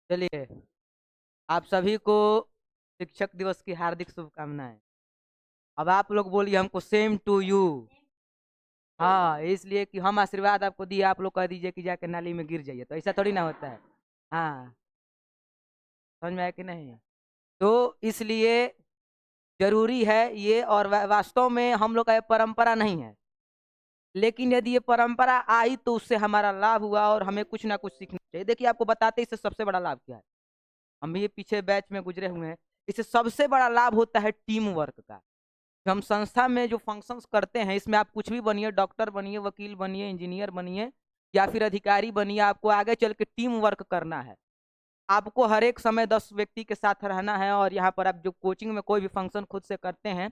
चलिए, आप सभी को शिक्षक दिवस की हार्दिक शुभकामनाएं। अब आप लोग बोलिए हमको सेम टू यू। हाँ, इसलिए कि हम आशीर्वाद आपको दिए, आप लोग कह दीजिए कि जाके नाली में गिर जाइए, तो ऐसा थोड़ी ना होता है। हाँ, समझ में आया कि नहीं? तो इसलिए जरूरी है ये, और वास्तव में हम लोग का ये परंपरा नहीं है, लेकिन यदि ये परंपरा आई तो उससे हमारा लाभ हुआ और हमें कुछ ना कुछ सीखना चाहिए। देखिए, आपको बताते इससे सबसे बड़ा लाभ क्या है। हम भी पीछे बैच में गुजरे हुए हैं। इससे सबसे बड़ा लाभ होता है टीम वर्क का। जो हम संस्था में जो फंक्शंस करते हैं, इसमें आप कुछ भी बनिए, डॉक्टर बनिए, वकील बनिए, इंजीनियर बनिए या फिर अधिकारी बनिए, आपको आगे चल के टीम वर्क करना है। आपको हर एक समय 10 व्यक्ति के साथ रहना है। और यहाँ पर आप जो कोचिंग में कोई भी फंक्शन खुद से करते हैं,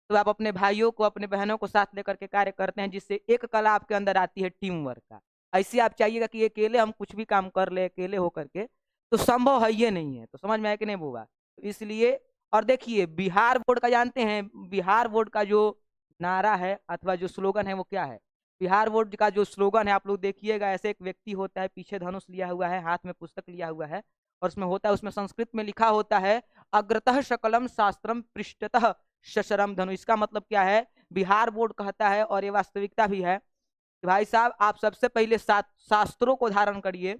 तो आप अपने भाइयों को, अपने बहनों को साथ लेकर के कार्य करते हैं, जिससे एक कला आपके अंदर आती है टीम वर्क का। ऐसे आप चाहिएगा कि अकेले हम कुछ भी काम कर ले अकेले होकर के, तो संभव है ये नहीं है। तो समझ में आया कि नहीं बुआ? तो इसलिए, और देखिए, बिहार बोर्ड का जानते हैं, बिहार बोर्ड का जो नारा है अथवा जो स्लोगन है वो क्या है? बिहार बोर्ड का जो स्लोगन है, आप लोग देखिएगा, ऐसे एक व्यक्ति होता है, पीछे धनुष लिया हुआ है, हाथ में पुस्तक लिया हुआ है, और उसमें होता है, उसमें संस्कृत में लिखा होता है, अग्रतः शकलम शास्त्रम पृष्ठतः शशरम धनु। इसका मतलब क्या है? बिहार बोर्ड कहता है, और ये वास्तविकता भी है, कि भाई साहब, आप सबसे पहले शास्त्रों को धारण करिए,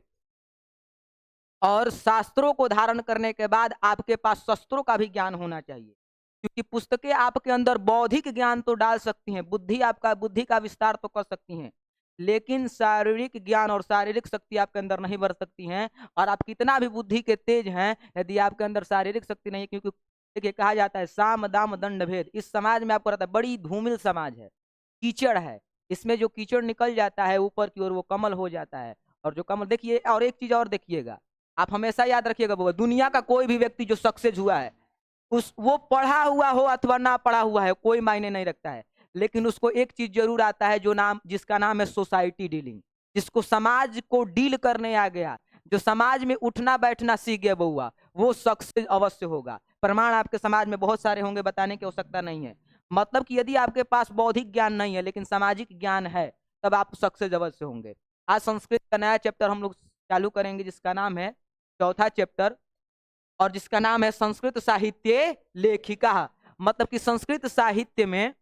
और शास्त्रों को धारण करने के बाद आपके पास शस्त्रों का भी ज्ञान होना चाहिए। क्योंकि पुस्तकें आपके अंदर बौद्धिक ज्ञान तो डाल सकती हैं, बुद्धि का विस्तार तो कर सकती हैं, लेकिन शारीरिक ज्ञान और शारीरिक शक्ति आपके अंदर नहीं बढ़ सकती हैं। और आप कितना भी बुद्धि के तेज हैं, यदि आपके अंदर शारीरिक शक्ति नहीं है, क्योंकि देखिए, कहा जाता है साम दाम दंड भेद। इस समाज में आपको रहता है, बड़ी धूमिल समाज है, कीचड़ है। इसमें जो कीचड़ निकल जाता है ऊपर की ओर, वो कमल हो जाता है। और जो कमल, देखिए, और एक चीज और देखिएगा, आप हमेशा याद रखिएगा बुआ, दुनिया का कोई भी व्यक्ति जो सक्सेस हुआ है, उस वो पढ़ा हुआ हो अथवा ना पढ़ा हुआ है, कोई मायने नहीं रखता है, लेकिन उसको एक चीज जरूर आता है, जो नाम जिसका नाम है सोसाइटी डीलिंग। जिसको समाज को डील करने आ गया, जो समाज में उठना बैठना सीख गया बउआ, वो सक्सेस अवश्य होगा। प्रमाण आपके समाज में बहुत सारे होंगे, बताने की आवश्यकता नहीं है। मतलब कि यदि आपके पास बौद्धिक ज्ञान नहीं है लेकिन सामाजिक ज्ञान है, तब आप सक्सेस अवश्य होंगे। आज संस्कृत का नया चैप्टर हम लोग चालू करेंगे, जिसका नाम है चौथा चैप्टर, और जिसका नाम है संस्कृत साहित्य लेखिका। मतलब कि संस्कृत साहित्य में,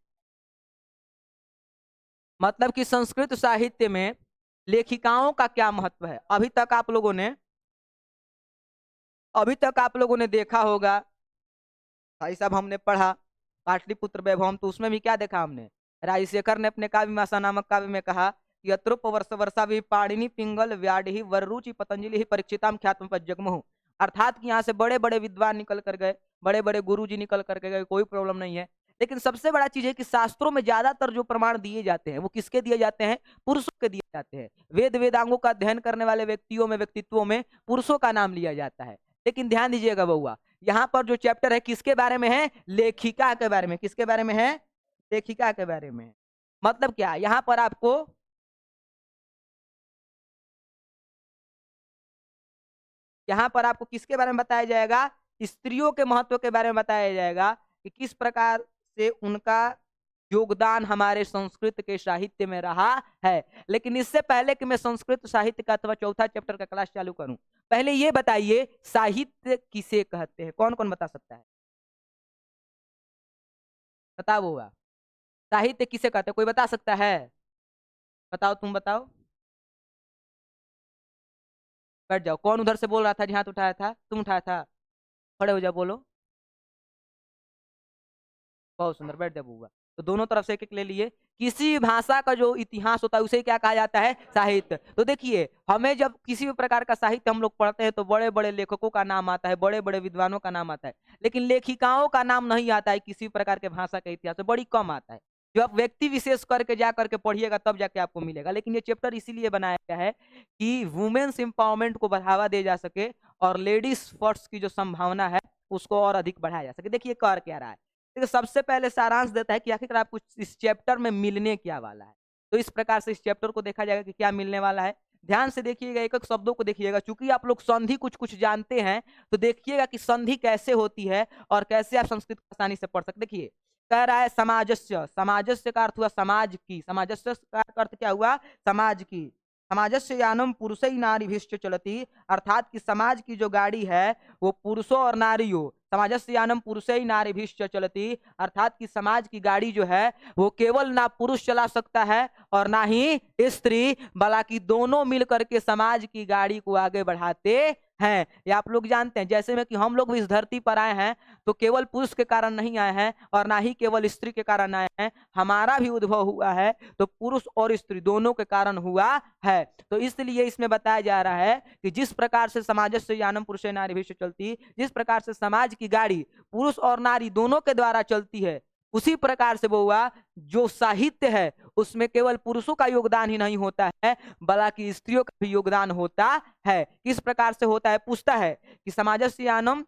मतलब कि संस्कृत साहित्य में लेखिकाओं का क्या महत्व है। अभी तक आप लोगों ने देखा होगा, भाई साहब, हमने पढ़ा पाटलिपुत्र वैभवम, तो उसमें भी क्या देखा हमने? राजशेखर ने अपने काव्य मासा नामक काव्य में कहा कि यत्रोप वर्ष वर्षा भी पाणिनि पिंगल व्याढ़ि वररुचि पतंजलि ही परीक्षिताम ख्यातम जगमहु। अर्थात कि यहाँ से बड़े बड़े विद्वान निकल कर गए, बड़े बड़े गुरु जी निकल करके गए, कोई प्रॉब्लम नहीं है। लेकिन सबसे बड़ा चीज है कि शास्त्रों में ज्यादातर जो प्रमाण दिए जाते हैं, वो किसके दिए जाते हैं? पुरुषों के दिए जाते हैं। वेद वेदांगों का अध्ययन करने वाले व्यक्तियों में, व्यक्तित्वों में पुरुषों का नाम लिया जाता है। लेकिन ध्यान दीजिएगा बउआ, यहाँ पर जो चैप्टर है किसके बारे में है? लेखिका के बारे में। किसके बारे में है? लेखिका के बारे में है। मतलब क्या, यहाँ पर आपको किसके बारे में बताया जाएगा? स्त्रियों के महत्व के बारे में बताया जाएगा, कि किस प्रकार से उनका योगदान हमारे संस्कृत के साहित्य में रहा है। लेकिन इससे पहले कि मैं संस्कृत साहित्य का अथवा चौथा चैप्टर का क्लास चालू करूं, पहले ये बताइए, साहित्य किसे कहते हैं? कौन कौन बता सकता है? बताओ हुआ, साहित्य किसे कहते हैं? कोई बता सकता है? बताओ, तुम बताओ। बैठ जाओ। कौन उधर से बोल रहा था जी? हाथ उठाया था? तुम उठाया था? खड़े हो जाओ, बोलो। बहुत सुंदर, बैठ जाओ बुआ। तो दोनों तरफ से एक एक ले लिए। किसी भाषा का जो इतिहास होता है उसे क्या कहा जाता है? साहित्य। तो देखिए, हमें जब किसी भी प्रकार का साहित्य हम लोग पढ़ते हैं, तो बड़े बड़े लेखकों का नाम आता है, बड़े बड़े विद्वानों का नाम आता है, लेकिन लेखिकाओं का नाम नहीं आता है। किसी भी प्रकार के भाषा के इतिहास में बड़ी कम आता है। जो आप व्यक्ति विशेष करके जा करके पढ़िएगा, तब जाके आपको मिलेगा। लेकिन ये चैप्टर इसीलिए बनाया गया है कि वुमेन्स एम्पावरमेंट को बढ़ावा दे जा सके, और लेडीज फर्स्ट की जो संभावना है उसको और अधिक बढ़ाया जा सके। देखिए कर क्या रहा है। देखिए, सबसे पहले सारांश देता है कि आखिर आपको इस चैप्टर में मिलने क्या वाला है। तो इस प्रकार से इस चैप्टर को देखा जाएगा कि क्या मिलने वाला है। ध्यान से देखिएगा, एक एक शब्दों को देखिएगा। चूंकि आप लोग संधि कुछ कुछ जानते हैं, तो देखिएगा कि संधि कैसे होती है और कैसे आप संस्कृत को आसानी से पढ़ सकते। देखिए, कह रहा है समाजस्य। समाजस्य का अर्थ हुआ समाज की। समाजस्य का अर्थ क्या हुआ? समाज की। समाजस्य यानम पुरुषै नारीभिश्च चलती, अर्थात कि समाज की जो गाड़ी है वो पुरुषों और नारियों, समाजस्य यानम पुरुषै नारीभिश्च चलती, अर्थात कि समाज की गाड़ी जो है वो केवल ना पुरुष चला सकता है और ना ही स्त्री, बल्कि दोनों मिलकर के समाज की गाड़ी को आगे बढ़ाते हैं। ये आप लोग जानते हैं, जैसे में कि हम लोग भी इस धरती पर आए हैं तो केवल पुरुष के कारण नहीं आए हैं और ना ही केवल स्त्री के कारण आए हैं, हमारा भी उद्भव हुआ है तो पुरुष और स्त्री दोनों के कारण हुआ है। तो इसलिए इसमें बताया जा रहा है कि जिस प्रकार से समाजस्य यानम पुरुषे नारी भी चलती, जिस प्रकार से समाज की गाड़ी पुरुष और नारी दोनों के द्वारा चलती है, उसी प्रकार से वो हुआ जो साहित्य है उसमें केवल पुरुषों का योगदान ही नहीं होता है बल्कि स्त्रियों का भी योगदान होता है। किस प्रकार से होता है, पूछता है कि समाजस्य यानम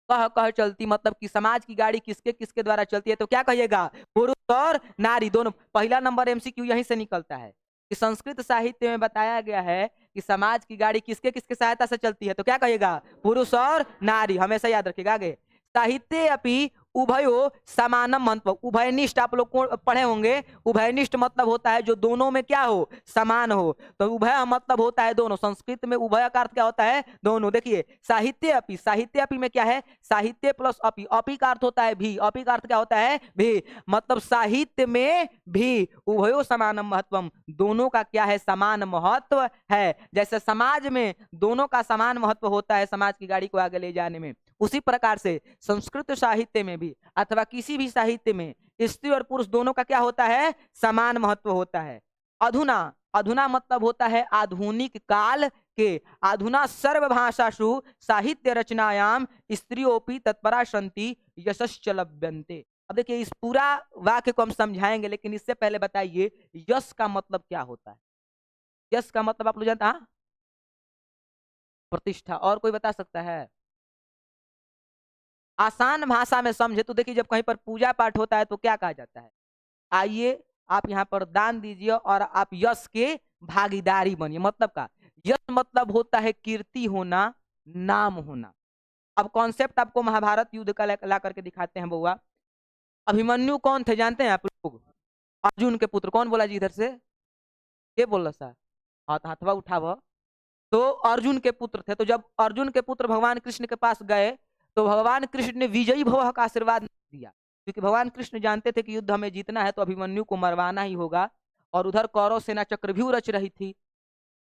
कह कह चलती, मतलब कि समाज की गाड़ी किसके किसके द्वारा चलती है, तो क्या कहिएगा, पुरुष और नारी दोनों। पहला नंबर एमसीक्यू यहीं से निकलता है कि संस्कृत साहित्य में बताया गया है कि समाज की गाड़ी किसके किसके सहायता से चलती है, तो क्या कहिएगा, पुरुष और नारी, हमेशा याद रखिएगा। आगे, साहित्य अपि उभयो समानम महत्व, उभयनिष्ठ आप लोग को पढ़े होंगे, उभयनिष्ठ मतलब होता है जो दोनों में क्या हो, समान हो, तो उभय मतलब होता है दोनों। संस्कृत में उभय का अर्थ क्या होता है, दोनों। देखिए साहित्य अपि, साहित्य अपि में क्या है, साहित्य प्लस अपि, अपि का अर्थ होता है भी, अपि का अर्थ क्या होता है, भी, मतलब साहित्य में भी उभयो समानम महत्वम, दोनों का क्या है, समान महत्व है। जैसे समाज में दोनों का समान महत्व होता है समाज की गाड़ी को आगे ले जाने में, उसी प्रकार से संस्कृत साहित्य में भी अथवा किसी भी साहित्य में स्त्री और पुरुष दोनों का क्या होता है, समान महत्व होता है। अधुना, अधुना मतलब होता है आधुनिक काल के, अधुना सर्वभाषासु साहित्य रचनायाम स्त्रियोपि तत्परा सन्ति यशश्च लभ्यन्ते। अब देखिए इस पूरा वाक्य को हम समझाएंगे, लेकिन इससे पहले बताइए यश का मतलब क्या होता है। यश का मतलब आप लोग जानते हैं, प्रतिष्ठा। और कोई बता सकता है, आसान भाषा में समझे तो देखिए जब कहीं पर पूजा पाठ होता है तो क्या कहा जाता है, आइए आप यहाँ पर दान दीजिए और आप यश के भागीदारी बनिए। मतलब का यश मतलब होता है कीर्ति होना, नाम होना। अब कॉन्सेप्ट आपको महाभारत युद्ध का ला करके दिखाते हैं बउआ। अभिमन्यु कौन थे जानते हैं आप लोग, अर्जुन के पुत्र। कौन बोला जी इधर से, ये बोल रहा सा, हाथ हाथवा उठाव। तो अर्जुन के पुत्र थे, तो जब अर्जुन के पुत्र भगवान कृष्ण के पास गए तो भगवान कृष्ण ने विजयी भव का आशीर्वाद दिया, क्योंकि भगवान कृष्ण जानते थे कि युद्ध हमें जीतना है तो अभिमन्यु को मरवाना ही होगा। और उधर कौरव सेना चक्रव्यूह रच रही थी,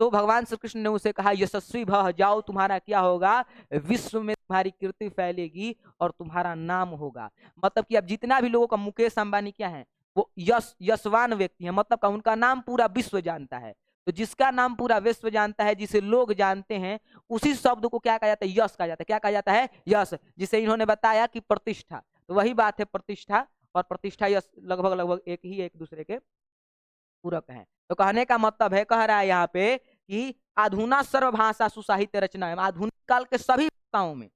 तो भगवान श्री कृष्ण ने उसे कहा यशस्वी भव, जाओ तुम्हारा क्या होगा, विश्व में तुम्हारी कीर्ति फैलेगी और तुम्हारा नाम होगा। मतलब कि अब जितना भी लोगों का, मुकेश अंबानी क्या है, वो यशवान व्यक्ति है, मतलब का उनका नाम पूरा विश्व जानता है। तो जिसका नाम पूरा विश्व जानता है, जिसे लोग जानते हैं, उसी शब्द को क्या कहा जाता है, यश कहा जाता है। क्या कहा जाता है, यश। जिसे इन्होंने बताया कि प्रतिष्ठा, तो वही बात है, प्रतिष्ठा और प्रतिष्ठा यश लगभग लगभग एक ही, एक दूसरे के पूरक हैं। तो कहने का मतलब है, कह रहा है यहाँ पे कि अधुना सर्वभाषा सुसाहित्य रचना है, आधुनिक काल के सभी भाषाओं में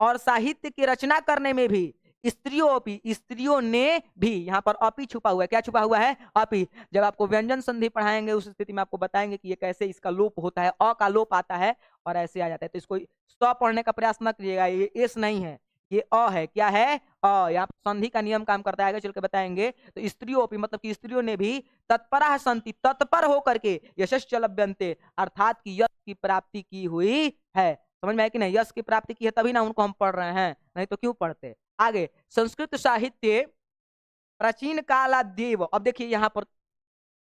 और साहित्य की रचना करने में भी स्त्रियों ने भी, यहाँ पर अपी छुपा हुआ है। क्या छुपा हुआ है, अपी। जब आपको व्यंजन संधि पढ़ाएंगे उस स्थिति में आपको बताएंगे कि ये कैसे इसका लोप होता है, अ का लोप आता है और ऐसे आ जाता है। तो इसको स पढ़ने का प्रयास न करिएगा, ये एस नहीं है, ये अ है। क्या है, अ। यहाँ पर संधि का नियम काम करता है, आगे चल के बताएंगे। तो स्त्रियों मतलब कि स्त्रियों ने भी तत्परा संति, तत्पर होकर के यशश्च लभ्यन्ते, अर्थात कि यश की प्राप्ति की हुई है। समझ में आया कि नहीं, यश की प्राप्ति की है तभी ना उनको हम पढ़ रहे हैं, नहीं तो क्यों पढ़ते। आगे, संस्कृत साहित्य प्राचीन कालादेव। अब देखिए यहाँ पर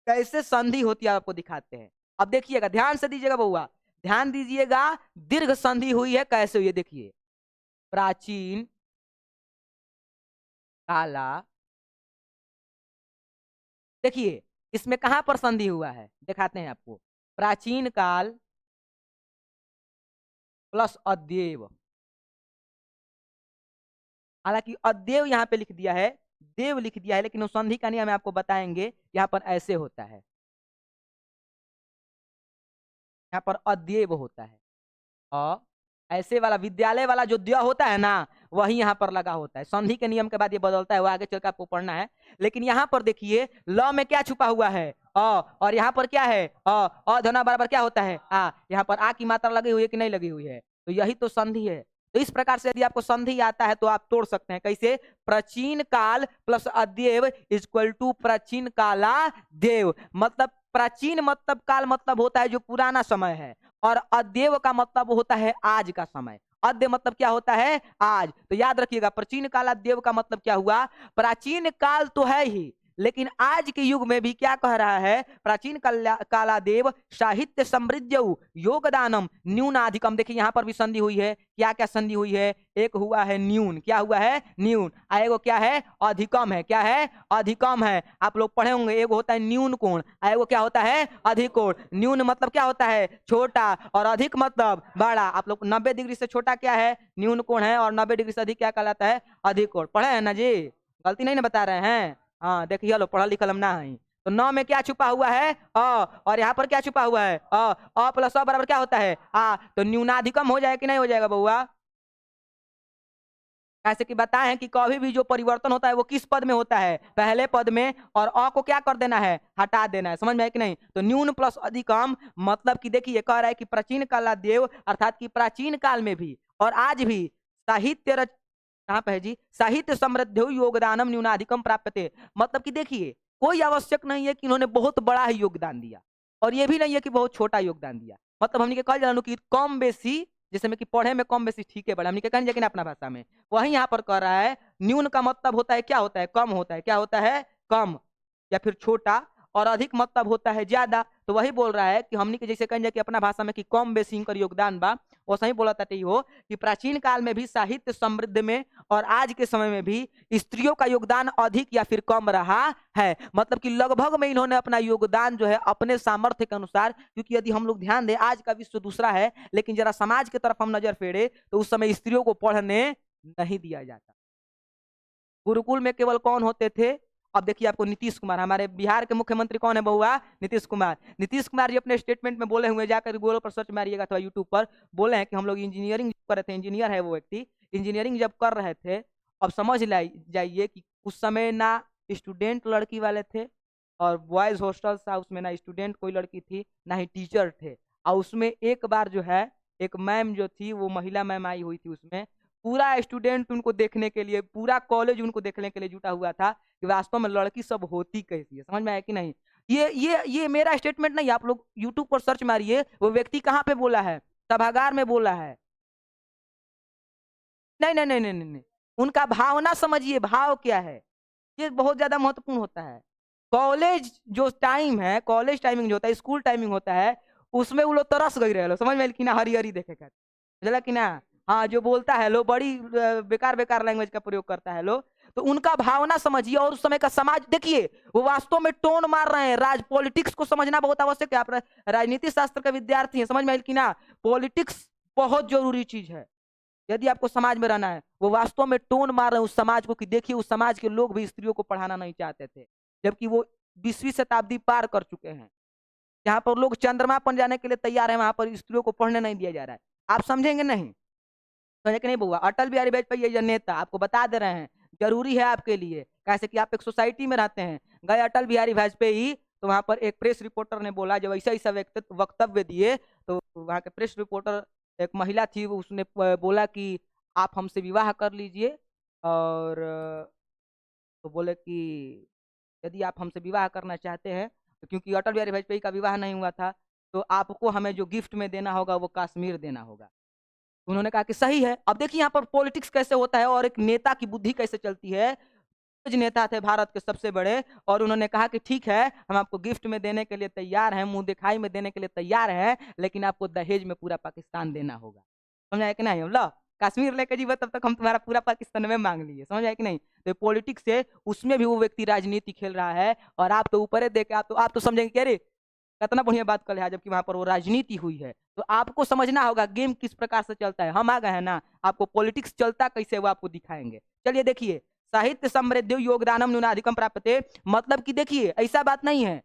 कैसे संधि होती है आपको दिखाते हैं। अब देखिएगा, ध्यान से दीजिएगा बउआ, ध्यान दीजिएगा, दीर्घ संधि हुई है कैसे हुई है, देखिए प्राचीन काला, देखिए इसमें कहां पर संधि हुआ है दिखाते हैं आपको, प्राचीन काल प्लस अद्येव। हालांकि अद्येव यहाँ पे लिख दिया है, देव लिख दिया है, लेकिन वो संधि का नियम आपको बताएंगे। यहाँ पर ऐसे होता है, यहाँ पर अद्येव होता है, और ऐसे वाला विद्यालय वाला जो द्य होता है ना, वही यहाँ पर लगा होता है। संधि के नियम के बाद ये बदलता है, वो आगे चलकर आपको पढ़ना है। लेकिन यहाँ पर देखिए ल में क्या छुपा हुआ है, अ, और यहाँ पर क्या है, अ धना बराबर क्या होता है, आ। यहाँ पर आ की मात्रा लगी हुई है कि नहीं लगी हुई है, तो यही तो संधि है। तो इस प्रकार से यदि आपको संधि आता है तो आप तोड़ सकते हैं। कैसे, प्राचीन काल प्लस अद्येव इक्वल टू प्राचीन काला देव। मतलब प्राचीन मतलब काल मतलब होता है जो पुराना समय है, और अद्यव का मतलब होता है आज का समय। अद्य मतलब क्या होता है? आज। तो याद रखिएगा, प्राचीन काल अद्यव का मतलब क्या हुआ? प्राचीन काल तो है ही, लेकिन आज के युग में भी क्या कह रहा है? प्राचीन कालादेव साहित्य समृद्ध योगदानम न्यूनाधिकम। देखिए यहाँ पर भी संधि हुई है। क्या क्या संधि हुई है? एक हुआ है न्यून, क्या हुआ है? न्यून। एगो क्या है? अधिकम है। क्या है? अधिकम है। आप लोग पढ़े होंगे, एगो होता है न्यून कोण, एगो क्या होता है? अधिक कोण। न्यून मतलब क्या होता है? छोटा, और अधिक मतलब बड़ा। आप लोग 90 डिग्री से छोटा क्या है? न्यून कोण है, और 90 डिग्री से अधिक क्या कहलाता है? अधिक कोण। पढ़े हैं ना जी? गलती नहीं ना बता रहे हैं? हाँ देखिए लो, पढ़ा लिखल हम ना है। तो 9 में क्या छुपा हुआ है? अ। और यहाँ पर क्या छुपा हुआ है? अ प्लस अ बराबर क्या होता है? आ। तो न्यूनाधिकम हो जाए कि नहीं हो जाएगा बउआ? ऐसे कि बताएं कि कभी भी जो परिवर्तन होता है वो किस पद में होता है? पहले पद में। और अ को क्या कर देना है? हटा देना है। समझ में आया कि नहीं? तो न्यून प्लस अधिकम मतलब कि देखिए कह रहा है कि प्राचीन कालादेव अर्थात कि प्राचीन काल में भी और आज भी साहित्य रच कहाँ पे है जी? साहित्य समृद्ध योगदानम न्यूनाधिकम प्राप्यते। मतलब कि देखिए कोई आवश्यक नहीं है कि इन्होंने बहुत बड़ा ही योगदान दिया, और ये भी नहीं है कि बहुत छोटा योगदान दिया। मतलब हमने कहा जानू कि कम बेसी, जैसे में कि पढ़े में कम बेसी ठीक है बड़ा, हमने कहें लेकिन अपना भाषा में वही यहाँ पर कह रहा है। न्यून का मतलब होता है क्या होता है? कम होता है। क्या होता है? कम या फिर छोटा। और अधिक मतलब होता है ज्यादा। तो वही बोल रहा है कि हमने के जैसे कहेंगे कि अपना भाषा में कि कम बेसी इनकर योगदान बा, वैसा ही बोला था हो कि प्राचीन काल में भी साहित्य समृद्ध में और आज के समय में भी स्त्रियों का योगदान अधिक या फिर कम रहा है। मतलब कि लगभग में इन्होंने अपना योगदान जो है अपने सामर्थ्य के अनुसार, क्योंकि यदि हम लोग ध्यान दें आज का विश्व दूसरा है, लेकिन जरा समाज की तरफ हम नजर फेरे तो उस समय स्त्रियों को पढ़ने नहीं दिया जाता। गुरुकुल में केवल कौन होते थे? अब देखिए आपको नीतीश कुमार, हमारे बिहार के मुख्यमंत्री कौन है बहुआ? नीतीश कुमार। नीतीश कुमार जी अपने स्टेटमेंट में बोले हुए, जाकर गूगल पर सर्च मारिएगा अथवा यूट्यूब पर, बोले हैं कि हम लोग इंजीनियरिंग कर रहे थे, इंजीनियर है वो व्यक्ति, इंजीनियरिंग जब कर रहे थे, अब समझ जाइए कि उस समय ना स्टूडेंट लड़की वाले थे, और बॉयज हॉस्टल था उसमें ना स्टूडेंट कोई लड़की थी ना ही टीचर थे। और उसमें एक बार जो है एक मैम जो थी वो महिला मैम आई हुई थी, उसमें पूरा स्टूडेंट उनको देखने के लिए, पूरा कॉलेज उनको देखने के लिए जुटा हुआ था कि वास्तव में लड़की सब होती कैसी है। समझ में आया कि नहीं? ये मेरा स्टेटमेंट नहीं, आप लोग यूट्यूब पर सर्च मारिए वो व्यक्ति कहाँ पे बोला है, सभागार में बोला है। नहीं नहीं नहीं नहीं नहीं नहीं। उनका भावना समझिए, भाव क्या है, ये बहुत ज्यादा महत्वपूर्ण होता है। कॉलेज जो टाइम है, कॉलेज टाइमिंग जो होता है, स्कूल टाइमिंग होता है, उसमें वो लोग तरस गई रहे लो। समझ में कि ना? हरी हरी देखे कर चला कि ना? हाँ, जो बोलता है लो बड़ी बेकार बेकार लैंग्वेज का प्रयोग करता है लो, तो उनका भावना समझिए। और उस समय का समाज देखिए, वो वास्तव में टोन मार रहे हैं। राज पॉलिटिक्स को समझना बहुत आवश्यक है। आप राजनीति शास्त्र का विद्यार्थी है, समझ में आया कि ना? पॉलिटिक्स बहुत जरूरी चीज है यदि आपको समाज में रहना है। वो वास्तव में टोन मार रहे हैं उस समाज को कि देखिए उस समाज के लोग भी स्त्रियों को पढ़ाना नहीं चाहते थे, जबकि वो 20वीं शताब्दी पार कर चुके हैं। जहां पर लोग चंद्रमा पर जाने के लिए तैयार है, वहां पर स्त्रियों को पढ़ने नहीं दिया जा रहा है। आप समझेंगे नहीं? समझे कि नहीं बुआ? अटल बिहारी वाजपेयी ये नेता आपको बता दे रहे हैं, जरूरी है आपके लिए। कैसे कि आप एक सोसाइटी में रहते हैं, गए अटल बिहारी वाजपेयी, तो वहां पर एक प्रेस रिपोर्टर ने बोला, जब ऐसा ऐसा वक्तव्य दिए, तो वहां के प्रेस रिपोर्टर एक महिला थी, उसने बोला कि आप हमसे विवाह कर लीजिए। और तो बोले कि यदि आप हमसे विवाह करना चाहते हैं, तो क्योंकि अटल बिहारी वाजपेयी का विवाह नहीं हुआ था, तो आपको हमें जो गिफ्ट में देना होगा वो कश्मीर देना होगा। उन्होंने कहा कि सही है। अब देखिए यहाँ पर पॉलिटिक्स कैसे होता है और एक नेता की बुद्धि कैसे चलती है। कुछ नेता थे भारत के सबसे बड़े, और उन्होंने कहा कि ठीक है, हम आपको गिफ्ट में देने के लिए तैयार हैं, मुंह दिखाई में देने के लिए तैयार हैं, लेकिन आपको दहेज में पूरा पाकिस्तान देना होगा। समझ आया कि नहीं? लो कश्मीर लेके जीवो तब तक हम तुम्हारा पूरा पाकिस्तान में मांग लिए। समझ आया कि नहीं? तो पॉलिटिक्स से उसमें भी वो व्यक्ति राजनीति खेल रहा है, और आप तो ऊपर देख के आप तो समझेंगे कि अरे कितना बढ़िया बात कर रहा है, जबकि वहां पर वो राजनीति हुई है। तो आपको समझना होगा गेम किस प्रकार से चलता है। हम आ गए हैं ना, आपको पॉलिटिक्स चलता कैसे वो आपको दिखाएंगे। चलिए देखिए, साहित्य समृद्ध योगदानम न्यूनाधिकम प्राप्यते, मतलब कि देखिए ऐसा बात नहीं है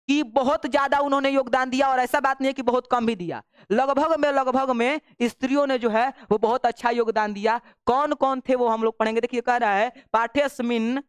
कि बहुत ज्यादा उन्होंने योगदान दिया, और ऐसा बात नहीं है कि बहुत कम भी दिया। लगभग में स्त्रियों ने जो है वो बहुत अच्छा योगदान दिया। कौन कौन थे वो हम लोग पढ़ेंगे। देखिए कह रहा है पाठ्यस्मिन्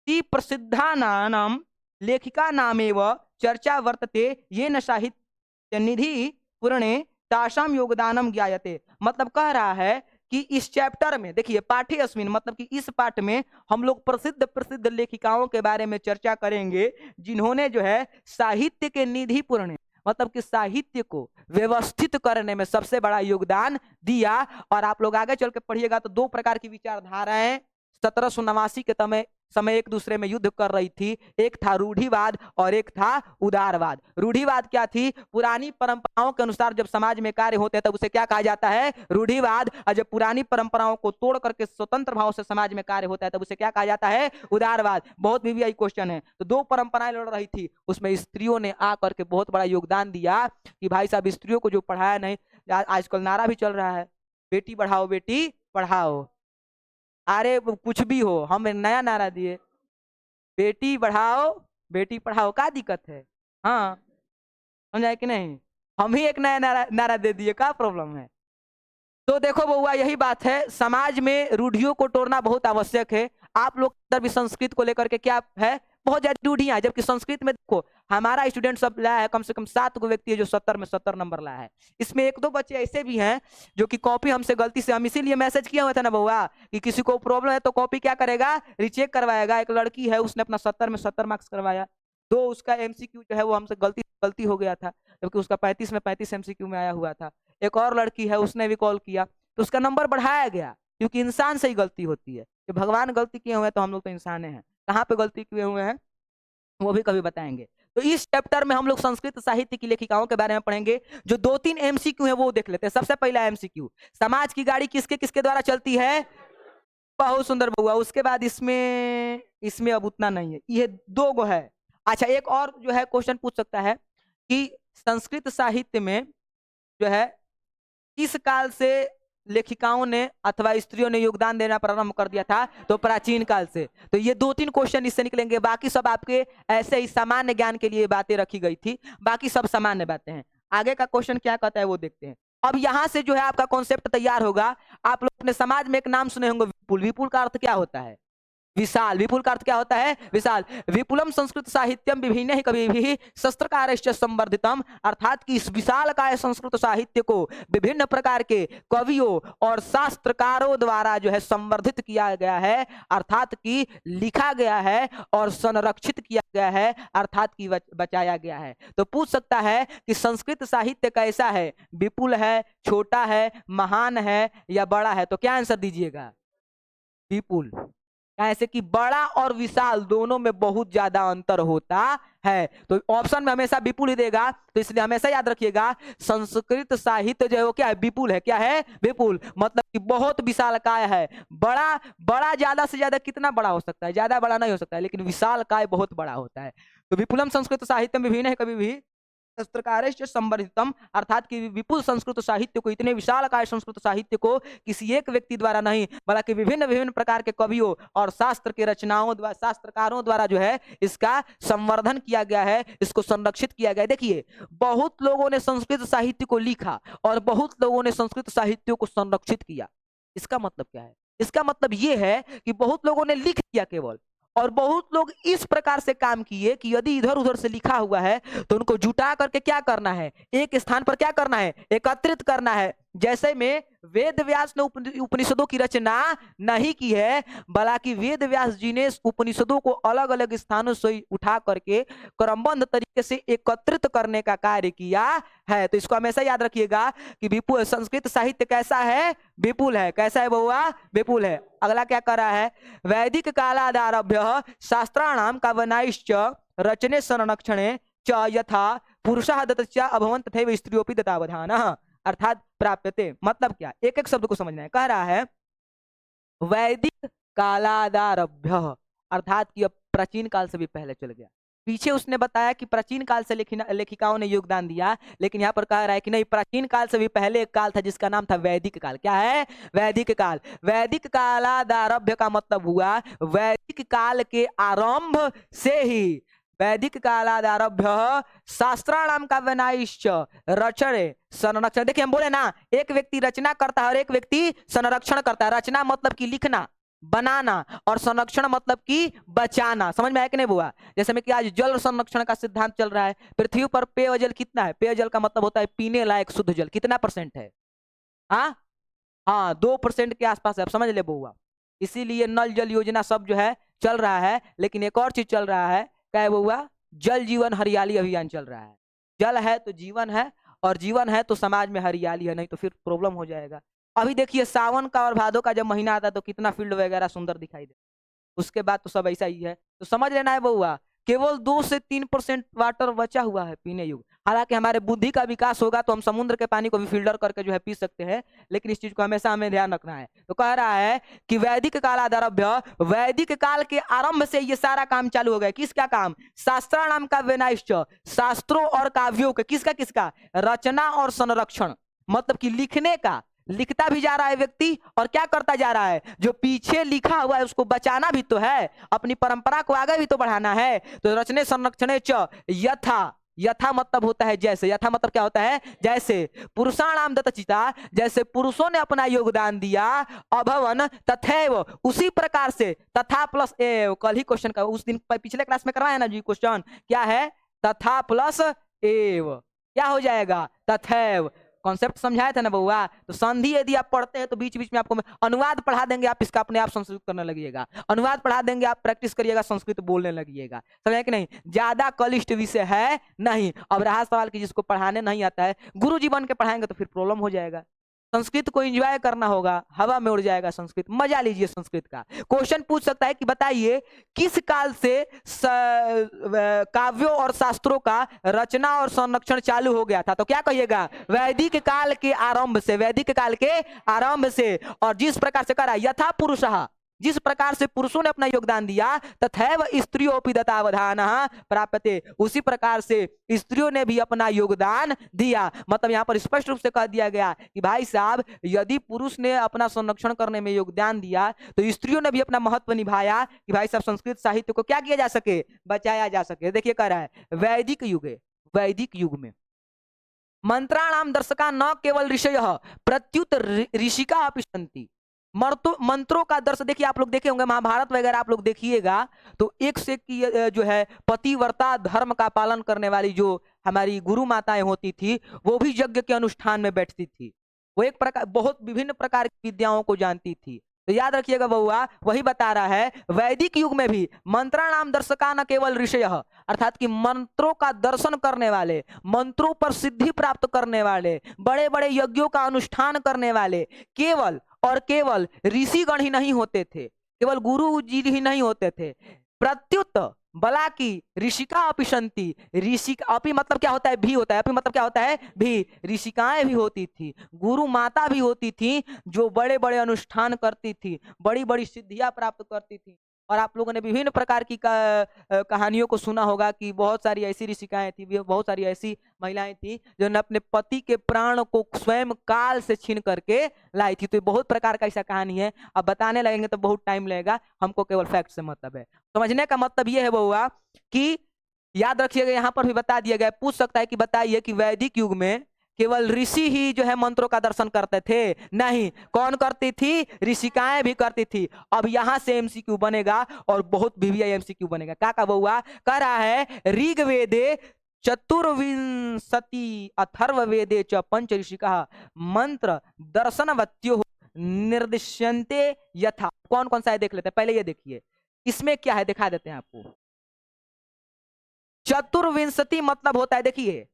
प्रसिद्धा नाम लेखिका नामेव चर्चा वर्तते ये न साहित्य निधि पूर्णे तासाम योगदानम ज्ञायते। मतलब कह रहा है कि इस चैप्टर में देखिए पाठ्यस्मिन मतलब कि इस पाठ में हम लोग प्रसिद्ध प्रसिद्ध लेखिकाओं के बारे में चर्चा करेंगे जिन्होंने जो है साहित्य के निधि पूर्ण मतलब कि साहित्य को व्यवस्थित करने में सबसे बड़ा योगदान दिया। और आप लोग आगे चल के पढ़िएगा तो दो प्रकार की विचारधाराएं 1789 के समय एक दूसरे में युद्ध कर रही थी। एक था रूढ़िवाद और एक था उदारवाद। रूढ़िवाद क्या थी? पुरानी परंपराओं के अनुसार जब समाज में कार्य होते हैं तब उसे क्या कहा जाता है? रूढ़िवाद। और जब पुरानी परंपराओं को तोड़ करके स्वतंत्र भाव से समाज में कार्य होता है तब उसे क्या कहा जाता है? उदारवाद। बहुत VVI क्वेश्चन है। तो दो परंपराएं लड़ रही थी, उसमें स्त्रियों ने आकर के बहुत बड़ा योगदान दिया कि भाई साहब स्त्रियों को जो पढ़ाया नहीं, आजकल नारा भी चल रहा है बेटी बढ़ाओ बेटी पढ़ाओ। अरे कुछ भी हो, हम नया नारा दिए बेटी बढ़ाओ बेटी पढ़ाओ, क्या दिक्कत है? हाँ समझाए कि नहीं? हम ही एक नया नारा दे दिए, क्या प्रॉब्लम है? तो देखो बउआ यही बात है, समाज में रूढ़ियों को तोड़ना बहुत आवश्यक है। आप लोग अंदर भी संस्कृत को लेकर के क्या है? बहुत ज्यादा रूढ़ियां, जबकि संस्कृत में देखो हमारा स्टूडेंट सब लाया है कम से कम 7 गो व्यक्ति है जो 70 में 70 नंबर लाया है। इसमें 1-2 बच्चे ऐसे भी हैं जो कि कॉपी हमसे गलती से, हम इसीलिए मैसेज किया हुआ था ना बउआ कि किसी को प्रॉब्लम है तो कॉपी क्या करेगा? रिचेक करवाएगा। एक लड़की है उसने अपना 70 में 70 मार्क्स करवाया, 2 उसका MCQ जो है वो हमसे गलती हो गया था, जबकि उसका 35 में 35 MCQ में आया हुआ था। एक और लड़की है उसने भी कॉल किया तो उसका नंबर बढ़ाया गया, क्योंकि इंसान से ही गलती होती है। कि भगवान गलती किए हुए हैं तो हम लोग तो इंसान हैं, कहाँ पे गलती किए हुए हैं वो भी कभी बताएंगे। तो इस चैप्टर में हम लोग संस्कृत साहित्य की लेखिकाओं के बारे में पढ़ेंगे। जो 2-3 MCQ है वो देख लेते हैं। सबसे पहला MCQ, समाज की गाड़ी किसके किसके द्वारा चलती है? बहुत सुंदर बउआ। उसके बाद इसमें अब उतना नहीं है, ये 2 गो है। अच्छा एक और जो है क्वेश्चन पूछ सकता है कि संस्कृत साहित्य में जो है किस काल से लेखिकाओं ने अथवा स्त्रियों ने योगदान देना प्रारंभ कर दिया था? तो प्राचीन काल से। तो ये 2-3 क्वेश्चन इससे निकलेंगे, बाकी सब आपके ऐसे ही सामान्य ज्ञान के लिए बातें रखी गई थी, बाकी सब सामान्य बातें हैं। आगे का क्वेश्चन क्या कहता है वो देखते हैं। अब यहां से जो है आपका कॉन्सेप्ट तैयार होगा। आप लोग अपने समाज में एक नाम सुने होंगे विपुल। विपुल का अर्थ क्या होता है? विशाल। विपुल का अर्थ क्या होता है? विशाल। विपुलम संस्कृत साहित्यम विभिन्न ही कवि भी शस्त्रकारश्च संवर्धितम, अर्थात कि इस विशाल काय संस्कृत साहित्य को विभिन्न प्रकार के कवियों और शास्त्रकारों द्वारा जो है संवर्धित किया गया है, अर्थात कि लिखा गया है और संरक्षित किया गया है, अर्थात कि बचाया गया है। तो पूछ सकता है कि संस्कृत साहित्य कैसा है? विपुल है, छोटा है, महान है या बड़ा है? तो क्या आंसर दीजिएगा? विपुल। ऐसे कि बड़ा और विशाल दोनों में बहुत ज्यादा अंतर होता है, तो ऑप्शन में हमेशा विपुल ही देगा। तो इसलिए हमेशा याद रखिएगा संस्कृत साहित्य जो है वो क्या है? विपुल है। क्या है? विपुल। मतलब कि बहुत विशालकाय है। बड़ा बड़ा ज्यादा से ज्यादा कितना बड़ा हो सकता है? ज्यादा बड़ा नहीं हो सकता है, लेकिन विशालकाय बहुत बड़ा होता है। तो विपुलम संस्कृत साहित्य में विभिन्न है कभी भी शस्त्रकारश्च संवर्धितम, अर्थात कि विपुल संस्कृत साहित्य को, इतने विशालकाय संस्कृत साहित्य को किसी एक व्यक्ति द्वारा नहीं बल्कि विभिन्न विभिन्न प्रकार के कवियों और शास्त्र के रचनाओं द्वारा, शास्त्रकारों द्वारा जो है इसका संवर्धन किया गया है, इसको संरक्षित किया गया है। देखिए बहुत लोगों ने संस्कृत साहित्य को लिखा और बहुत लोगों ने संस्कृत साहित्य को संरक्षित किया। इसका मतलब क्या है? इसका मतलब यह है कि बहुत लोगों ने लिख दिया केवल, और बहुत लोग इस प्रकार से काम किए कि यदि इधर उधर से लिखा हुआ है तो उनको जुटा करके क्या करना है? एक स्थान पर क्या करना है? एकत्रित करना है। जैसे में वेद व्यास ने उपनिषदों की रचना नहीं की है, बल्कि वेद व्यास जी ने उपनिषदों को अलग अलग स्थानों से उठा करके क्रमबद्ध तरीके से एकत्रित करने का कार्य किया है। तो इसको हमेशा याद रखिएगा कि विपुल संस्कृत साहित्य कैसा है? विपुल है। कैसा है बउआ? विपुल है। अगला क्या कर रहा है? वैदिक कालादारभ्य शास्त्राणाम काव्याश्च रचने संरक्षणे च यथा पुरुषः दत्तश्च अभवन् तथैव स्त्रियोऽपि दत्तावधानः, अर्थात प्राप्यते। मतलब क्या? एक एक शब्द को समझना है। कह रहा है वैदिक कालादारभ्य, अर्थात कि अब प्राचीन काल से भी पहले चल गया। पीछे उसने बताया कि प्राचीन काल से लेखिकाओं ने योगदान दिया, लेकिन यहाँ पर कह रहा है कि नहीं, प्राचीन काल से भी पहले एक काल था जिसका नाम था वैदिक काल। क्या है? वैदिक काल। वैदिक कालादारभ्य का मतलब हुआ वैदिक काल के आरंभ से ही, वैदिक कालादारभ्य शास्त्राणाम काव्याश्च रचने संरक्षण। देखिए हम बोले ना, एक व्यक्ति रचना करता है और एक व्यक्ति संरक्षण करता है। रचना मतलब कि लिखना, बनाना, और संरक्षण मतलब कि बचाना। समझ में आया कि नहीं बुआ? जैसे में कि आज जल संरक्षण का सिद्धांत चल रहा है। पृथ्वी पर पेयजल कितना है? पेयजल का मतलब होता है पीने लायक शुद्ध जल। कितना % है? हाँ हाँ 2% के आसपास है, अब समझ ले बउआ। इसीलिए नल जल योजना सब जो है चल रहा है, लेकिन एक और चीज चल रहा है, क्या है बउआ? जल जीवन हरियाली अभियान चल रहा है। जल है तो जीवन है, और जीवन है तो समाज में हरियाली है, नहीं तो फिर प्रॉब्लम हो जाएगा। अभी देखिए सावन का और भादो का जब महीना आता है तो कितना फील्ड वगैरह सुंदर दिखाई दे, उसके बाद तो सब ऐसा ही है। तो समझ लेना है बउआ, केवल 2 से 3% वाटर बचा हुआ है पीने योग्य। हालांकि हमारे बुद्धि का विकास होगा तो हम समुद्र के पानी को भी फिल्टर करके जो है पी सकते हैं, लेकिन इस चीज को हमेशा हमें ध्यान रखना है। तो कह रहा है कि वैदिक कालाद्रव्य, वैदिक काल के आरंभ से ये सारा काम चालू हो गया। किसका काम? शास्त्राणाम काव्यनाश्च, शास्त्रों और काव्यों के, किसका किसका? रचना और संरक्षण, मतलब कि लिखने का, लिखता भी जा रहा है व्यक्ति और क्या करता जा रहा है, जो पीछे लिखा हुआ है उसको बचाना भी तो है, अपनी परंपरा को आगे भी तो बढ़ाना है। तो रचने संरक्षणे च यथा, यथा मतलब होता है जैसे, यथा मतलब क्या होता है? जैसे। पुरुषाणाम दत्तचिता, जैसे पुरुषों ने अपना योगदान दिया, अभवन तथैव, उसी प्रकार से, तथा प्लस एव, कल ही क्वेश्चन का उस दिन पिछले क्लास में करवाया ना जी क्वेश्चन, क्या है? तथा प्लस एव क्या हो जाएगा? तथैव। कॉन्सेप्ट समझाया था ना बउआ। तो संधि यदि आप पढ़ते हैं तो बीच बीच में आपको अनुवाद पढ़ा देंगे, आप इसका अपने आप संस्कृत करने लगिएगा, अनुवाद पढ़ा देंगे, आप प्रैक्टिस करिएगा, संस्कृत बोलने लगिएगा। समझे कि नहीं? ज्यादा कलिष्ठ विषय है नहीं। अब रहा सवाल कि जिसको पढ़ाने नहीं आता है, गुरु जी बन के पढ़ाएंगे तो फिर प्रॉब्लम हो जाएगा। संस्कृत को एंजॉय करना होगा, हवा में उड़ जाएगा संस्कृत, मजा लीजिए संस्कृत का। क्वेश्चन पूछ सकता है कि बताइए किस काल से काव्यों और शास्त्रों का रचना और संरक्षण चालू हो गया था? तो क्या कहिएगा? वैदिक काल के आरंभ से, वैदिक काल के आरंभ से। और जिस प्रकार से करा यथा पुरुषः, जिस प्रकार से पुरुषों ने अपना योगदान दिया, तथैव स्त्रियोपि दत्तावधानः प्राप्यते, उसी प्रकार से स्त्रियों ने भी अपना योगदान दिया। मतलब यहाँ पर स्पष्ट रूप से कह दिया गया कि भाई साहब, यदि पुरुष ने अपना संरक्षण करने में योगदान दिया तो स्त्रियों ने भी अपना महत्व निभाया कि भाई साहब संस्कृत साहित्य को क्या किया जा सके? बचाया जा सके। देखिए कह रहा है वैदिक युगे, वैदिक युग में मंत्राणाम दर्शका न केवल ऋषयः प्रत्युत ऋषिका अपि सन्ति, मंत्रों का दर्श। देखिए आप लोग देखे होंगे महाभारत वगैरह आप लोग देखिएगा तो एक से की जो है पतिव्रता धर्म का पालन करने वाली जो हमारी गुरु माताएं होती थी, वो भी यज्ञ के अनुष्ठान में बैठती थी। वो एक प्रकार, बहुत विभिन्न प्रकार की विद्याओं को जानती थी। तो याद रखिएगा बउआ, वही बता रहा है वैदिक युग में भी मंत्राणाम दर्शका न केवल ऋषयः, अर्थात कि मंत्रों का दर्शन करने वाले, मंत्रों पर सिद्धि प्राप्त करने वाले, बड़े बड़े यज्ञों का अनुष्ठान करने वाले केवल और केवल ऋषिगण ही नहीं होते थे, केवल गुरु जी ही नहीं होते थे। प्रत्युत बला की ऋषिका अपि सन्ति, ऋषिक अपि मतलब क्या होता है? भी होता है। अपि मतलब क्या होता है? भी। ऋषिकाएं भी होती थी, गुरु माता भी होती थी, जो बड़े बड़े अनुष्ठान करती थी, बड़ी बड़ी सिद्धियां प्राप्त करती थी। और आप लोगों ने विभिन्न प्रकार की कहानियों को सुना होगा कि बहुत सारी ऐसी ऋषिकाएं थी, बहुत सारी ऐसी महिलाएं थी जो ने अपने पति के प्राण को स्वयं काल से छीन करके लाई थी। तो बहुत प्रकार का ऐसा कहानी है, अब बताने लगेंगे तो बहुत टाइम लगेगा, हमको केवल फैक्ट से मतलब है। समझने का मतलब ये है बउआ कि याद रखिएगा, यहाँ पर भी बता दिया गया, पूछ सकता है कि बताइए कि वैदिक युग में केवल ऋषि ही जो है मंत्रों का दर्शन करते थे? नहीं, कौन करती थी? ऋषिकाएं भी करती थी। अब यहां से एमसीक्यू बनेगा और बहुत वीवीआई एमसीक्यू बनेगा। क्या का बउआ? कह रहा है ऋग्वेदे चतुर्विंशति अथर्ववेदे च पंच ऋषिका मंत्र दर्शनवत्यो निर्दिश्यन्ते यथा। कौन कौन सा है देख लेते हैं, पहले ये देखिए इसमें क्या है, दिखा देते हैं आपको। चतुर्विंशति मतलब होता है, देखिए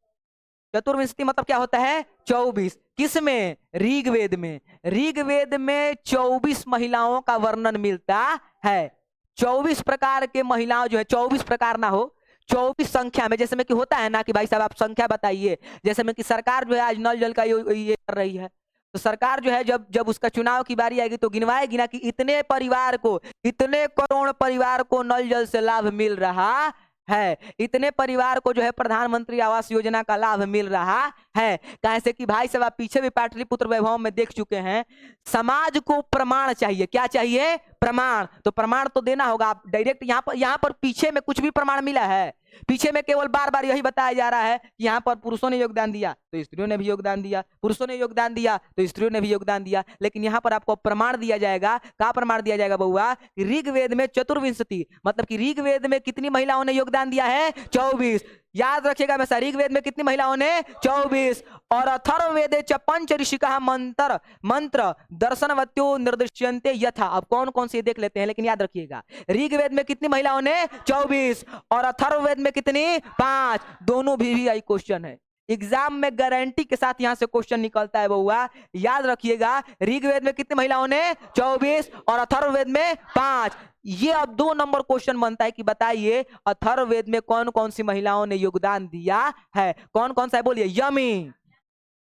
चतुर्विंशति मतलब क्या होता है? 24। किसमें? ऋग्वेद में। ऋग्वेद में 24 महिलाओं का वर्णन मिलता है। 24 प्रकार के महिलाओं जो है, 24 प्रकार ना हो, 24 संख्या में, जैसे में कि होता है ना कि भाई साहब आप संख्या बताइए, जैसे में कि सरकार जो है आज नल जल का ये कर रही है, तो सरकार जो है जब जब उसका चुनाव की बारी आएगी तो गिनवाएगी ना कि इतने परिवार को, इतने करोड़ परिवार को नल जल से लाभ मिल रहा है, इतने परिवार को जो है प्रधानमंत्री आवास योजना का लाभ मिल रहा है। कैसे कि भाई साहब आप पीछे भी पाटलिपुत्र वैभव में देख चुके हैं, समाज को प्रमाण चाहिए। क्या चाहिए? प्रमाण। तो प्रमाण तो देना होगा। आप डायरेक्ट यहाँ पर पीछे में कुछ भी प्रमाण मिला है? पीछे में केवल बार बार यही बताया जा रहा है कि यहाँ पर पुरुषों ने योगदान दिया तो स्त्रियों ने भी योगदान दिया, पुरुषों ने योगदान दिया तो स्त्रियों ने भी योगदान दिया। लेकिन यहाँ पर आपको प्रमाण दिया जाएगा। क्या प्रमाण दिया जाएगा बउआ? ऋग्वेद में चतुर्विंशति, मतलब कि ऋग्वेद में कितनी महिलाओं ने योगदान दिया है? 24। याद रखिएगा हमेशा, ऋग्वेद में कितनी महिलाओं ने? 24। और अथर्ववेदे च पंच ऋषिकः मंत्र मंत्र दर्शनवत्यो निर्दिश्यन्ते यथा। अब कौन कौन से देख लेते हैं, लेकिन याद रखिएगा ऋग्वेद में कितनी महिलाओं ने? 24। और अथर्ववेद में कितनी? 5। दोनों भी आई क्वेश्चन है, एग्जाम में गारंटी के साथ यहां से क्वेश्चन निकलता है बउआ। याद रखिएगा ऋग्वेद में कितनी महिलाओं ने? 24। और अथर्ववेद में 5। ये अब 2 नंबर क्वेश्चन बनता है कि बताइए अथर्ववेद में कौन कौन सी महिलाओं ने योगदान दिया है? कौन कौन सा है बोलिए? यमी,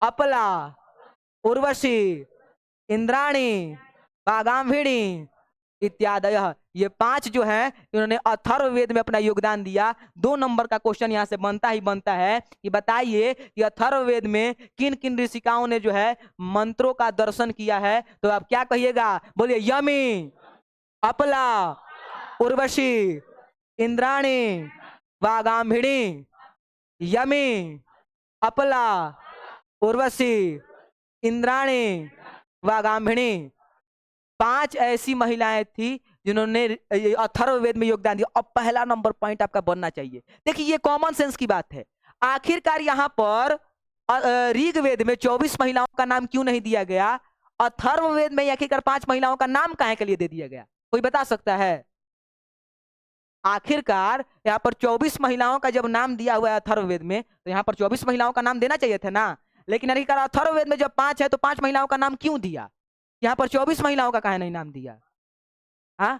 अपला, उर्वशी, इंद्राणी, वागाम्भीणी इत्यादि। ये 5 जो है इन्होंने अथर्ववेद में अपना योगदान दिया। 2 नंबर का क्वेश्चन यहाँ से बनता ही बनता है कि बताइए कि अथर्ववेद में किन किन ऋषिकाओं ने जो है मंत्रों का दर्शन किया है? तो आप क्या कहिएगा? बोलिए यमी, अपला, उर्वशी, इंद्राणी, वागाम्भीणी। यमी, अपला, उर्वशी, इंद्राणी, वागाम्भीणी 5 ऐसी महिलाएं थी जिन्होंने अथर्ववेद में योगदान दिया। अब पहला नंबर पॉइंट आपका बनना चाहिए, देखिए ये कॉमन सेंस की बात है। आखिरकार यहाँ पर ऋग्वेद में 24 महिलाओं का नाम क्यों नहीं दिया गया? अथर्ववेद में आखिरकार 5 महिलाओं का नाम काहे के लिए दे दिया गया? कोई बता सकता है? आखिरकार यहाँ पर 24 महिलाओं का जब नाम दिया हुआ है अथर्ववेद में, तो यहाँ पर 24 महिलाओं का नाम देना चाहिए था ना। लेकिन आखिरकार अथर्ववेद में जब 5 है तो 5 महिलाओं का नाम क्यों दिया? यहाँ पर 24 महिलाओं का काहे नहीं नाम दिया? हाँ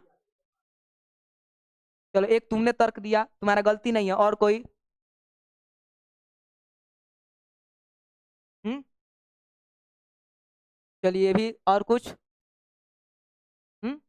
चलो, एक तुमने तर्क दिया, तुम्हारा गलती नहीं है। और कोई? चलिए भी, और कुछ? हम्म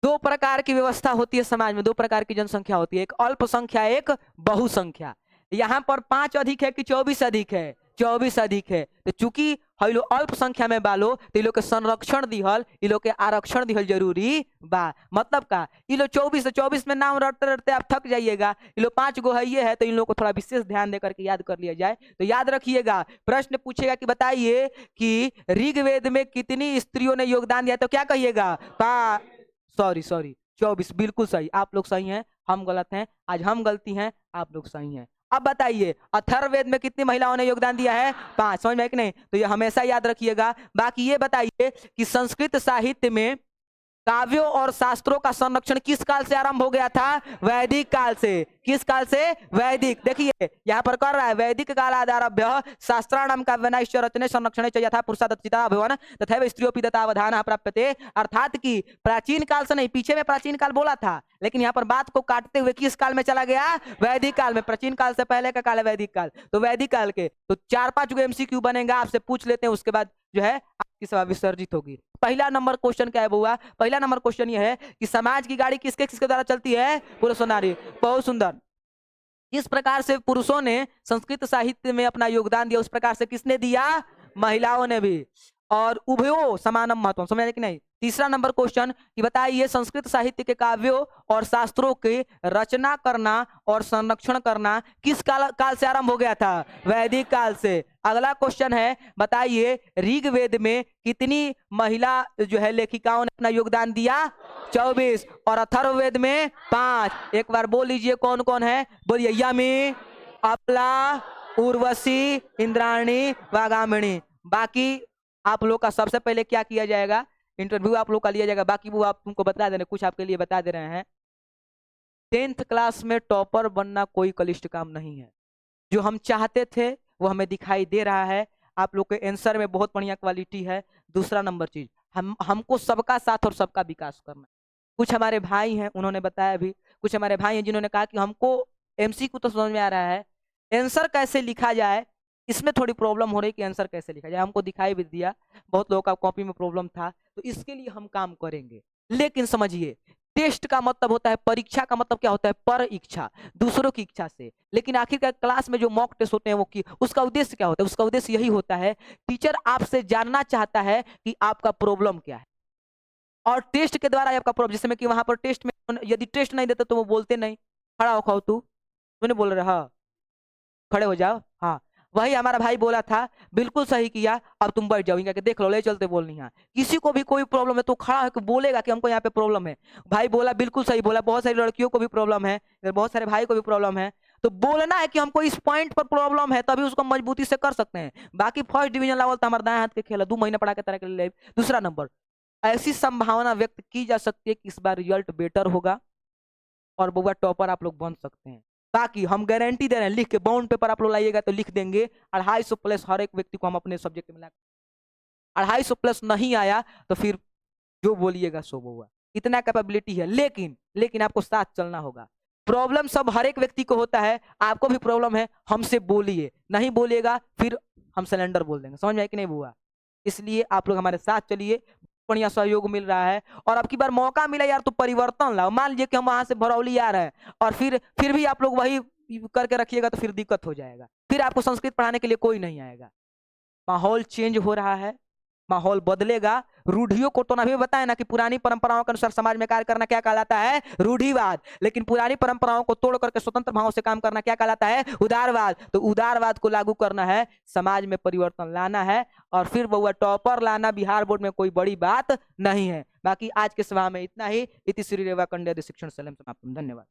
2 प्रकार की व्यवस्था होती है समाज में, 2 प्रकार की जनसंख्या होती है, एक अल्पसंख्या, एक बहुसंख्या। यहाँ पर 5 अधिक है कि 24 अधिक है? 24 अधिक है। तो चूंकि हम लोग अल्पसंख्या में बालो, तो लोग के संरक्षण दिहल, इ लोग के आरक्षण दिहल जरूरी बा। मतलब का इ लोग 24 में नाम रटते रटते आप थक जाइएगा। इ लोग 5 गो है, ये है, तो इन लोग को थोड़ा विशेष ध्यान देकर के याद कर लिया जाए। तो याद रखिएगा, प्रश्न पूछेगा कि बताइए कि ऋग्वेद में कितनी स्त्रियों ने योगदान दिया? तो क्या कहिएगा? सॉरी 24, बिल्कुल सही। आप लोग सही हैं, हम गलत हैं। आज हम गलती हैं, आप लोग सही हैं। अब बताइए अथर्ववेद में कितनी महिलाओं ने योगदान दिया है? 5। समझ में है कि नहीं? तो ये हमेशा याद रखिएगा। बाकी ये बताइए कि संस्कृत साहित्य में काव्यों और शास्त्रों का संरक्षण किस काल से आरंभ हो गया था? वैदिक काल से। किस काल से? वैदिक। देखिए यहाँ पर कर रहा है, वैदिक काल आदारभ्य शास्त्राणाम काव्यानाश्च रचने संरक्षणे च यथा पुरुषादत्तिता भवन तथैव स्त्रियोऽपि तथावधानः प्राप्यते। अर्थात कि प्राचीन काल से नहीं, पीछे में प्राचीन काल बोला था, लेकिन यहाँ पर बात को काटते हुए किस काल में चला गया? वैदिक काल में। प्राचीन काल से पहले का काल है वैदिक काल, तो वैदिक काल के। तो 4-5 गो MCQ बनेगा, आपसे पूछ लेते हैं, उसके बाद जो है आपकी सभा विसर्जित होगी। पहला नंबर क्वेश्चन क्या है बुआ? पहला नंबर क्वेश्चन ये है कि समाज की गाड़ी किसके किसके द्वारा चलती है? पुरुष और नारी। बहुत सुंदर। इस प्रकार से पुरुषों ने संस्कृत साहित्य में अपना योगदान दिया, उस प्रकार से किसने दिया? महिलाओं ने भी। और उभयो समानम महत्व, समझ कि नहीं? तीसरा नंबर क्वेश्चन कि बताइए संस्कृत साहित्य के काव्यों और शास्त्रों के रचना करना और संरक्षण करना किस काल से आरंभ हो गया था? वैदिक काल से। अगला क्वेश्चन है, बताइए ऋग्वेद में कितनी महिला जो है लेखिकाओं ने अपना योगदान दिया? 24। और अथर्ववेद में 5। एक बार बोल लीजिए कौन कौन है? बोलिए यमी, अपला, उर्वशी, इंद्राणी, वागामिणी। बाकी आप लोग का सबसे पहले क्या किया जाएगा? इंटरव्यू आप लोग का लिया जाएगा। बाकी वो आप तुमको बता दे रहे, कुछ आपके लिए बता दे रहे हैं। 10th क्लास में टॉपर बनना कोई कलिष्ठ काम नहीं है। जो हम चाहते थे वो हमें दिखाई दे रहा है। आप लोग के आंसर में बहुत बढ़िया क्वालिटी है। दूसरा नंबर चीज, हमको सबका साथ और सबका विकास करना है। कुछ हमारे भाई हैं, उन्होंने बताया भी, कुछ हमारे भाई हैं जिन्होंने कहा कि हमको MCQ तो समझ में आ रहा है, आंसर कैसे लिखा जाए इसमें थोड़ी प्रॉब्लम हो रही कि आंसर कैसे लिखा जाए। हमको दिखाई भी दिया, बहुत लोगों का कॉपी में प्रॉब्लम था, तो इसके लिए हम काम करेंगे। लेकिन समझिए, टेस्ट का मतलब होता है, परीक्षा का मतलब क्या होता है? पर इच्छा, दूसरों की इच्छा से। लेकिन आखिरकार क्लास में जो मॉक टेस्ट होते हैं वो की उसका उद्देश्य क्या होता है? उसका उद्देश्य यही होता है, टीचर आपसे जानना चाहता है कि आपका प्रॉब्लम क्या है। और टेस्ट के द्वारा आपका प्रॉब्लम, जिसमें कि वहां पर टेस्ट में यदि टेस्ट नहीं देते तो वो बोलते नहीं, खड़ा हो खाओ तू, मैंने बोल रहा, हाँ खड़े हो जाओ, हाँ। वही हमारा भाई बोला था, बिल्कुल सही किया, अब तुम बैठ जाओ, इनका के देख लो, ले चलते बोलनी है। किसी को भी कोई प्रॉब्लम है तो खड़ा होकर बोलेगा कि हमको यहाँ पे प्रॉब्लम है। भाई बोला, बिल्कुल सही बोला, बहुत सारी लड़कियों को भी प्रॉब्लम है, बहुत सारे भाई को भी प्रॉब्लम है। तो बोलना है कि हमको इस पॉइंट पर प्रॉब्लम है, तभी उसको मजबूती से कर सकते हैं। बाकी फर्स्ट डिवीजन लेवल तो हमारे दाएं हाथ के खेल है, 2 महीने पढ़ा के तरह के लिए। दूसरा नंबर, ऐसी संभावना व्यक्त की जा सकती है कि इस बार रिजल्ट बेटर होगा और बउआ टॉपर आप लोग बन सकते हैं। बाकी हम गारंटी दे रहे हैं, लिख के बाउंड पेपर आप लोग लाइएगा तो लिख देंगे 250 प्लस हर एक व्यक्ति को हम अपने सब्जेक्ट में ला। 250 प्लस नहीं आया तो फिर जो बोलिएगा सो बउआ, इतना कैपेबिलिटी है। लेकिन लेकिन आपको साथ चलना होगा। प्रॉब्लम सब हर एक व्यक्ति को होता है, आपको भी प्रॉब्लम है, हमसे बोलिए, नहीं बोलिएगा फिर हम सिलेंडर बोल देंगे। समझ में आया कि नहीं बुआ? इसलिए आप लोग हमारे साथ चलिए, बढ़िया सहयोग मिल रहा है। और अब की बार मौका मिला यार तो परिवर्तन लाओ। मान लीजिए कि हम वहां से भरौली आ रहे हैं और फिर भी आप लोग वही करके रखिएगा तो फिर दिक्कत हो जाएगा, फिर आपको संस्कृत पढ़ाने के लिए कोई नहीं आएगा। माहौल चेंज हो रहा है, माहौल बदलेगा। रूढ़ियों को तो ना भी बताया ना कि पुरानी परंपराओं के अनुसार समाज में कार्य करना क्या कहलाता है? रूढ़िवाद। लेकिन पुरानी परंपराओं को तोड़ करके स्वतंत्र भावों से काम करना क्या कहलाता है? उदारवाद। तो उदारवाद को लागू करना है, समाज में परिवर्तन लाना है, और फिर बउआ टॉपर लाना बिहार बोर्ड में कोई बड़ी बात नहीं है। बाकी आज के सभा में इतना ही। इति श्री रेवा कन्या शिक्षण सलम समाप्तम। धन्यवाद।